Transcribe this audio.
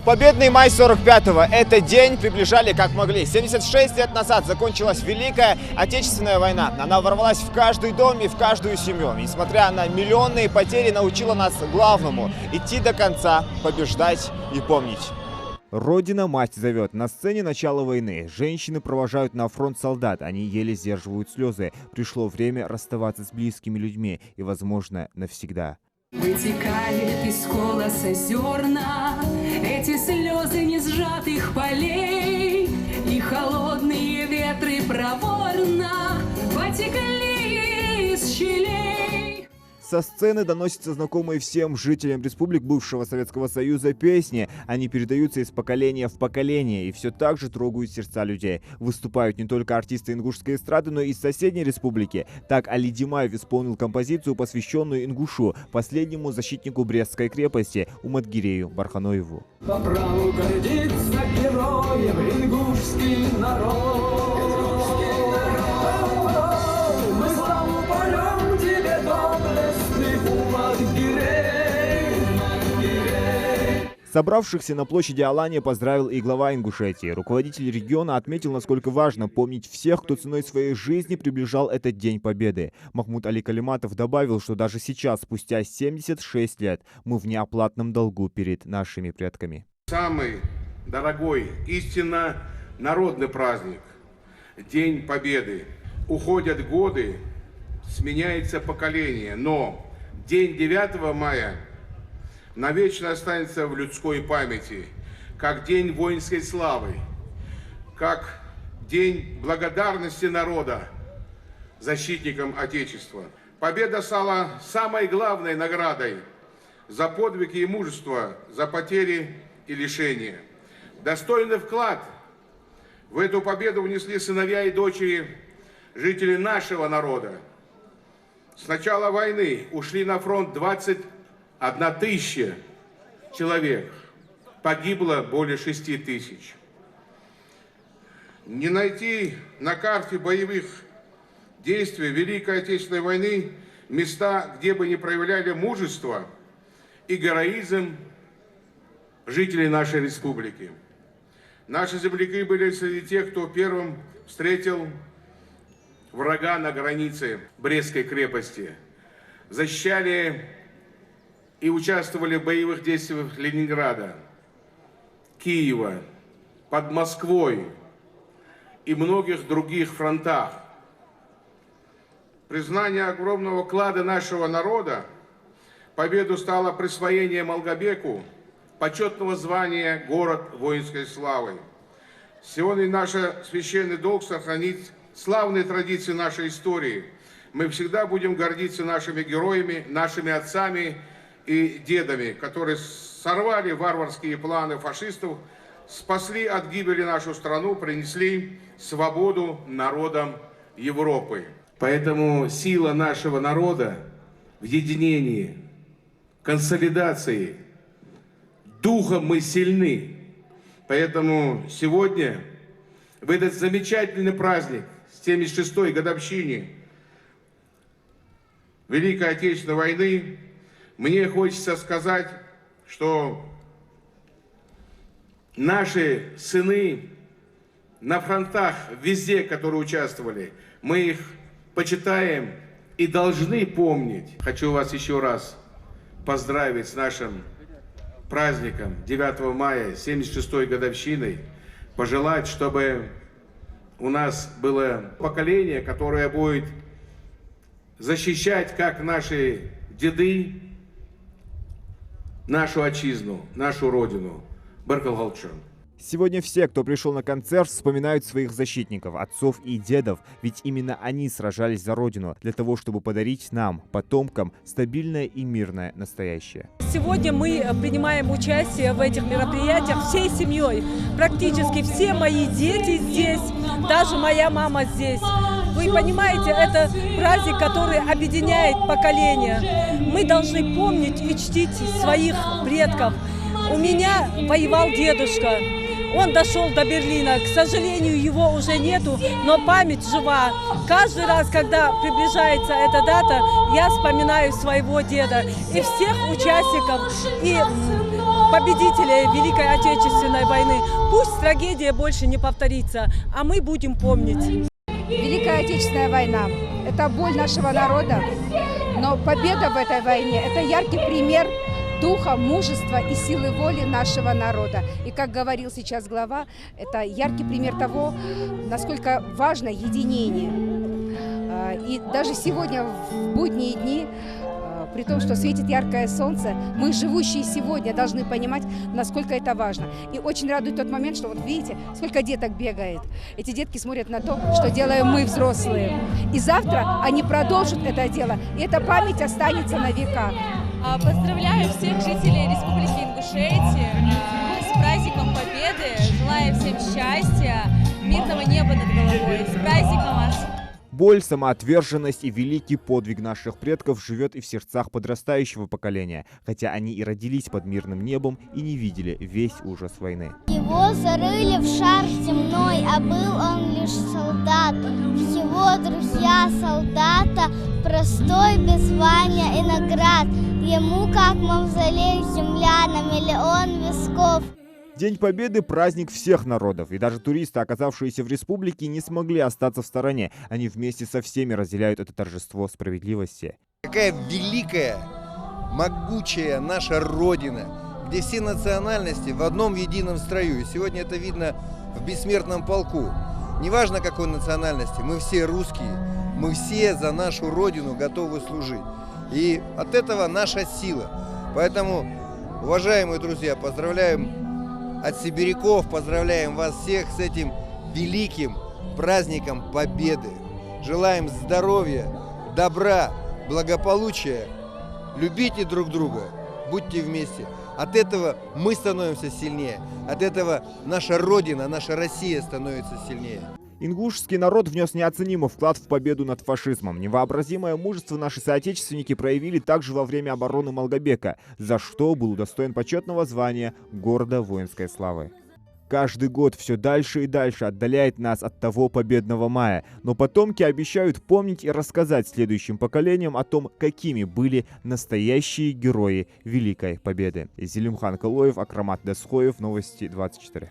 Победный май 45-го. Этот день приближали как могли. 76 лет назад закончилась Великая Отечественная война. Она ворвалась в каждый дом и в каждую семью. Несмотря на миллионные потери, научила нас главному – идти до конца, побеждать и помнить. Родина-мать зовет. На сцене начала войны. Женщины провожают на фронт солдат. Они еле сдерживают слезы. Пришло время расставаться с близкими людьми и, возможно, навсегда. Вытекает из колоса зерна, эти слезы не сжатых полей, и холодные ветры проворно потекли из щелей. Со сцены доносятся знакомые всем жителям республик бывшего Советского Союза песни. Они передаются из поколения в поколение и все так же трогают сердца людей. Выступают не только артисты ингушской эстрады, но и из соседней республики. Так Али Димаев исполнил композицию, посвященную ингушу, последнему защитнику Брестской крепости, Уматгирею Барханоеву. По праву гордится героем ингушский народ. Собравшихся на площади Алания поздравил и глава Ингушетии. Руководитель региона отметил, насколько важно помнить всех, кто ценой своей жизни приближал этот День Победы. Махмуд Али Калиматов добавил, что даже сейчас, спустя 76 лет, мы в неоплатном долгу перед нашими предками. Самый дорогой, истинно народный праздник – День Победы. Уходят годы, сменяется поколение, но день 9 мая навечно останется в людской памяти, как день воинской славы, как день благодарности народа защитникам Отечества. Победа стала самой главной наградой за подвиг и мужество, за потери и лишения. Достойный вклад в эту победу внесли сыновья и дочери жителей нашего народа. С начала войны ушли на фронт 21 тысяча человек, погибло более 6 тысяч. Не найти на карте боевых действий Великой Отечественной войны места, где бы не проявляли мужество и героизм жителей нашей республики. Наши земляки были среди тех, кто первым встретил врага на границе Брестской крепости, защищали и участвовали в боевых действиях Ленинграда, Киева, под Москвой и многих других фронтах. Признание огромного вклада нашего народа победу стало присвоение Малгобеку почетного звания «Город воинской славы». Сегодня наш священный долг сохранить славные традиции нашей истории. Мы всегда будем гордиться нашими героями, нашими отцами и дедами, которые сорвали варварские планы фашистов, спасли от гибели нашу страну, принесли свободу народам Европы. Поэтому сила нашего народа в единении, консолидации, духом мы сильны. Поэтому сегодня, в этот замечательный праздник, 76-й годовщине Великой Отечественной войны, мне хочется сказать, что наши сыны на фронтах, везде, которые участвовали, мы их почитаем и должны помнить. Хочу вас еще раз поздравить с нашим праздником 9 мая, 76-й годовщиной, пожелать, чтобы у нас было поколение, которое будет защищать, как наши деды, нашу отчизну, нашу родину. Баркал Галчан. Сегодня все, кто пришел на концерт, вспоминают своих защитников, отцов и дедов, ведь именно они сражались за Родину, для того, чтобы подарить нам, потомкам, стабильное и мирное настоящее. Сегодня мы принимаем участие в этих мероприятиях всей семьей. Практически все мои дети здесь, даже моя мама здесь. Вы понимаете, это праздник, который объединяет поколения. Мы должны помнить и чтить своих предков. У меня воевал дедушка. Он дошел до Берлина. К сожалению, его уже нету, но память жива. Каждый раз, когда приближается эта дата, я вспоминаю своего деда и всех участников, и победителей Великой Отечественной войны. Пусть трагедия больше не повторится, а мы будем помнить. Великая Отечественная война – это боль нашего народа, но победа в этой войне – это яркий пример духа, мужества и силы воли нашего народа. И, как говорил сейчас глава, это яркий пример того, насколько важно единение. И даже сегодня, в будние дни, при том, что светит яркое солнце, мы, живущие сегодня, должны понимать, насколько это важно. И очень радует тот момент, что вот видите, сколько деток бегает. Эти детки смотрят на то, что делаем мы, взрослые. И завтра они продолжат это дело, и эта память останется на века. Поздравляю всех жителей Республики Ингушетия с праздником Победы. Желаю всем счастья, мирного неба над головой. С праздником вас! Боль, самоотверженность и великий подвиг наших предков живет и в сердцах подрастающего поколения, хотя они и родились под мирным небом и не видели весь ужас войны. Его зарыли в шар земной, а был он лишь солдатом. Его друзья солдата, простой, без звания и наград. Ему, как мавзолей, земля на миллион висков. День Победы – праздник всех народов, и даже туристы, оказавшиеся в республике, не смогли остаться в стороне. Они вместе со всеми разделяют это торжество справедливости. Какая великая, могучая наша Родина, где все национальности в одном едином строю. И сегодня это видно в бессмертном полку. Неважно какой национальности, мы все русские, мы все за нашу Родину готовы служить. И от этого наша сила. Поэтому, уважаемые друзья, поздравляем от сибиряков, поздравляем вас всех с этим великим праздником Победы. Желаем здоровья, добра, благополучия. Любите друг друга, будьте вместе. От этого мы становимся сильнее. От этого наша Родина, наша Россия становится сильнее. Ингушский народ внес неоценимый вклад в победу над фашизмом. Невообразимое мужество наши соотечественники проявили также во время обороны Малгобека, за что был удостоен почетного звания «Города воинской славы». Каждый год все дальше и дальше отдаляет нас от того победного мая, но потомки обещают помнить и рассказать следующим поколениям о том, какими были настоящие герои Великой Победы. Зелимхан Калоев, Акрамат Дасхоев, Новости 24.